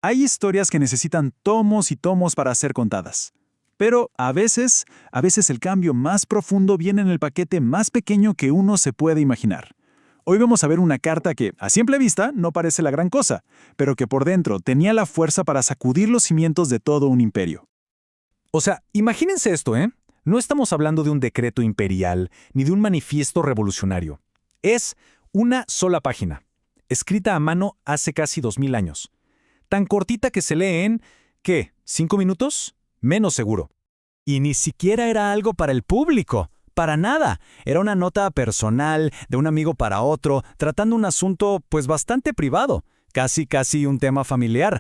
Hay historias que necesitan tomos y tomos para ser contadas. Pero a veces el cambio más profundo viene en el paquete más pequeño que uno se puede imaginar. Hoy vamos a ver una carta que, a simple vista, no parece la gran cosa, pero que por dentro tenía la fuerza para sacudir los cimientos de todo un imperio. O sea, imagínense esto, ¿eh? No estamos hablando de un decreto imperial ni de un manifiesto revolucionario. Es una sola página, escrita a mano hace casi 2000 años. Tan cortita que se lee en, ¿qué? ¿5 minutos? Menos seguro. Y ni siquiera era algo para el público. Para nada. Era una nota personal, de un amigo para otro, tratando un asunto, pues bastante privado. Casi un tema familiar.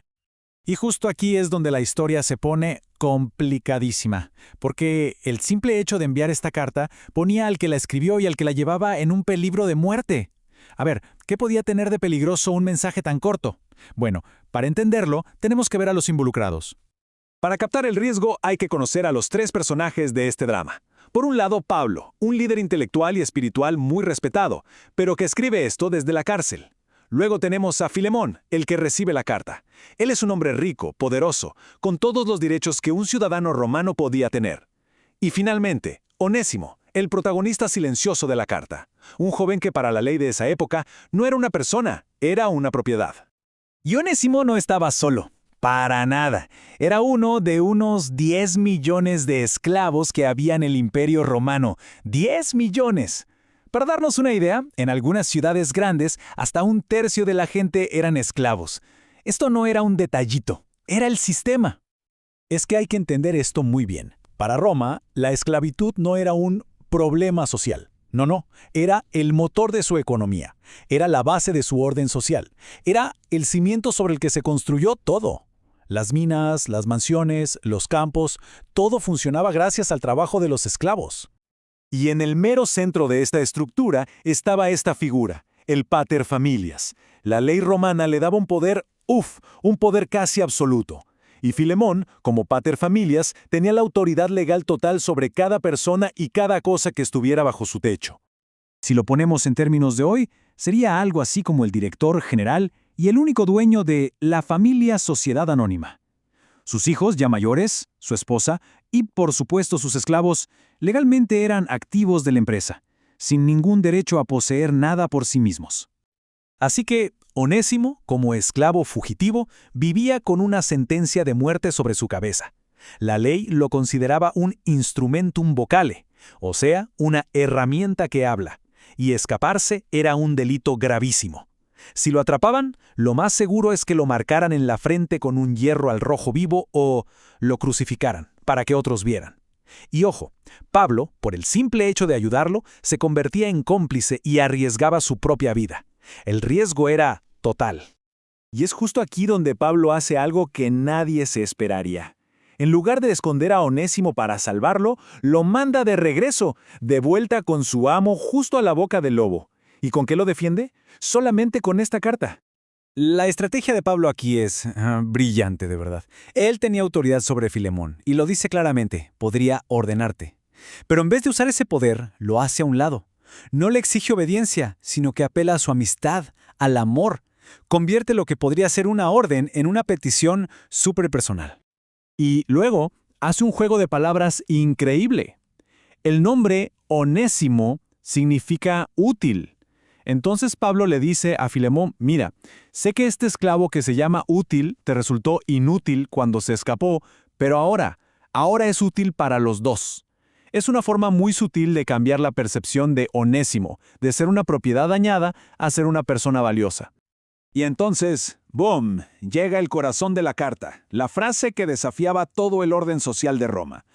Y justo aquí es donde la historia se pone complicadísima, porque el simple hecho de enviar esta carta ponía al que la escribió y al que la llevaba en un peligro de muerte. A ver, ¿qué podía tener de peligroso un mensaje tan corto? Bueno, para entenderlo, tenemos que ver a los involucrados. Para captar el riesgo hay que conocer a los tres personajes de este drama. Por un lado, Pablo, un líder intelectual y espiritual muy respetado, pero que escribe esto desde la cárcel. Luego tenemos a Filemón, el que recibe la carta. Él es un hombre rico, poderoso, con todos los derechos que un ciudadano romano podía tener. Y finalmente, Onésimo, el protagonista silencioso de la carta. Un joven que para la ley de esa época no era una persona, era una propiedad. Y Onésimo no estaba solo. Para nada. Era uno de unos 10 millones de esclavos que había en el Imperio Romano. ¡10 millones! Para darnos una idea, en algunas ciudades grandes, hasta un tercio de la gente eran esclavos. Esto no era un detallito, era el sistema. Es que hay que entender esto muy bien. Para Roma, la esclavitud no era un problema social. No, era el motor de su economía. Era la base de su orden social. Era el cimiento sobre el que se construyó todo. Las minas, las mansiones, los campos, todo funcionaba gracias al trabajo de los esclavos. Y en el mero centro de esta estructura estaba esta figura, el pater familias. La ley romana le daba un poder casi absoluto. Y Filemón, como pater familias, tenía la autoridad legal total sobre cada persona y cada cosa que estuviera bajo su techo. Si lo ponemos en términos de hoy, sería algo así como el director general y el único dueño de la familia Sociedad Anónima. Sus hijos, ya mayores, su esposa y, por supuesto, sus esclavos, legalmente eran activos de la empresa, sin ningún derecho a poseer nada por sí mismos. Así que Onésimo, como esclavo fugitivo, vivía con una sentencia de muerte sobre su cabeza. La ley lo consideraba un instrumentum vocale, o sea, una herramienta que habla, y escaparse era un delito gravísimo. Si lo atrapaban, lo más seguro es que lo marcaran en la frente con un hierro al rojo vivo o lo crucificaran para que otros vieran. Y ojo, Pablo, por el simple hecho de ayudarlo, se convertía en cómplice y arriesgaba su propia vida. El riesgo era total. Y es justo aquí donde Pablo hace algo que nadie se esperaría. En lugar de esconder a Onésimo para salvarlo, lo manda de regreso, de vuelta con su amo justo a la boca del lobo. ¿Y con qué lo defiende? Solamente con esta carta. La estrategia de Pablo aquí es brillante, de verdad. Él tenía autoridad sobre Filemón, y lo dice claramente, podría ordenarte. Pero en vez de usar ese poder, lo hace a un lado. No le exige obediencia, sino que apela a su amistad, al amor. Convierte lo que podría ser una orden en una petición súper personal. Y luego hace un juego de palabras increíble. El nombre Onésimo significa útil. Entonces Pablo le dice a Filemón, mira, sé que este esclavo que se llama útil te resultó inútil cuando se escapó, pero ahora es útil para los dos. Es una forma muy sutil de cambiar la percepción de Onésimo, de ser una propiedad dañada a ser una persona valiosa. Y entonces, ¡boom!, llega el corazón de la carta, la frase que desafiaba todo el orden social de Roma.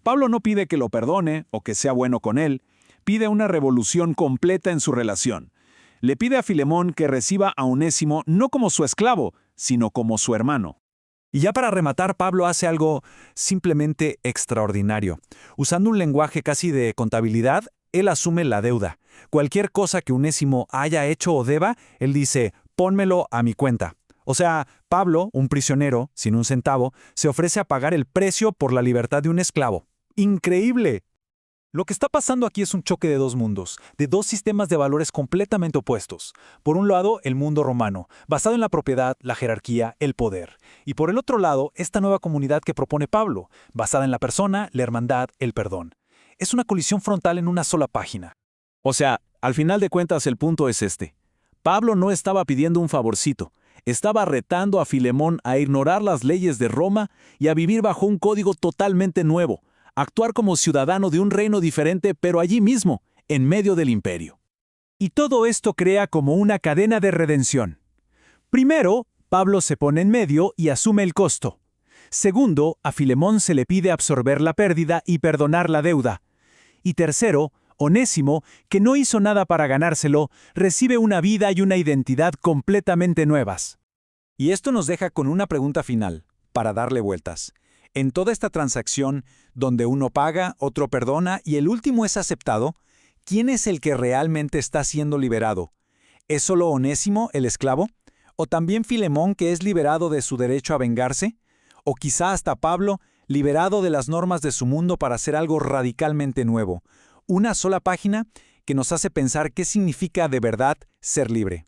Pablo no pide que lo perdone o que sea bueno con él, pide una revolución completa en su relación. Le pide a Filemón que reciba a Onésimo no como su esclavo, sino como su hermano. Y ya para rematar, Pablo hace algo simplemente extraordinario. Usando un lenguaje casi de contabilidad, él asume la deuda. Cualquier cosa que Onésimo haya hecho o deba, él dice, pónmelo a mi cuenta. O sea, Pablo, un prisionero, sin un centavo, se ofrece a pagar el precio por la libertad de un esclavo. ¡Increíble! Lo que está pasando aquí es un choque de dos mundos, de dos sistemas de valores completamente opuestos. Por un lado, el mundo romano, basado en la propiedad, la jerarquía, el poder. Y por el otro lado, esta nueva comunidad que propone Pablo, basada en la persona, la hermandad, el perdón. Es una colisión frontal en una sola página. O sea, al final de cuentas el punto es este. Pablo no estaba pidiendo un favorcito, estaba retando a Filemón a ignorar las leyes de Roma y a vivir bajo un código totalmente nuevo, actuar como ciudadano de un reino diferente, pero allí mismo, en medio del imperio. Y todo esto crea como una cadena de redención. Primero, Pablo se pone en medio y asume el costo. Segundo, a Filemón se le pide absorber la pérdida y perdonar la deuda. Y tercero, Onésimo, que no hizo nada para ganárselo, recibe una vida y una identidad completamente nuevas. Y esto nos deja con una pregunta final, para darle vueltas. En toda esta transacción, donde uno paga, otro perdona y el último es aceptado, ¿quién es el que realmente está siendo liberado? ¿Es solo Onésimo, el esclavo? ¿O también Filemón, que es liberado de su derecho a vengarse? ¿O quizá hasta Pablo, liberado de las normas de su mundo para hacer algo radicalmente nuevo? Una sola página que nos hace pensar qué significa de verdad ser libre.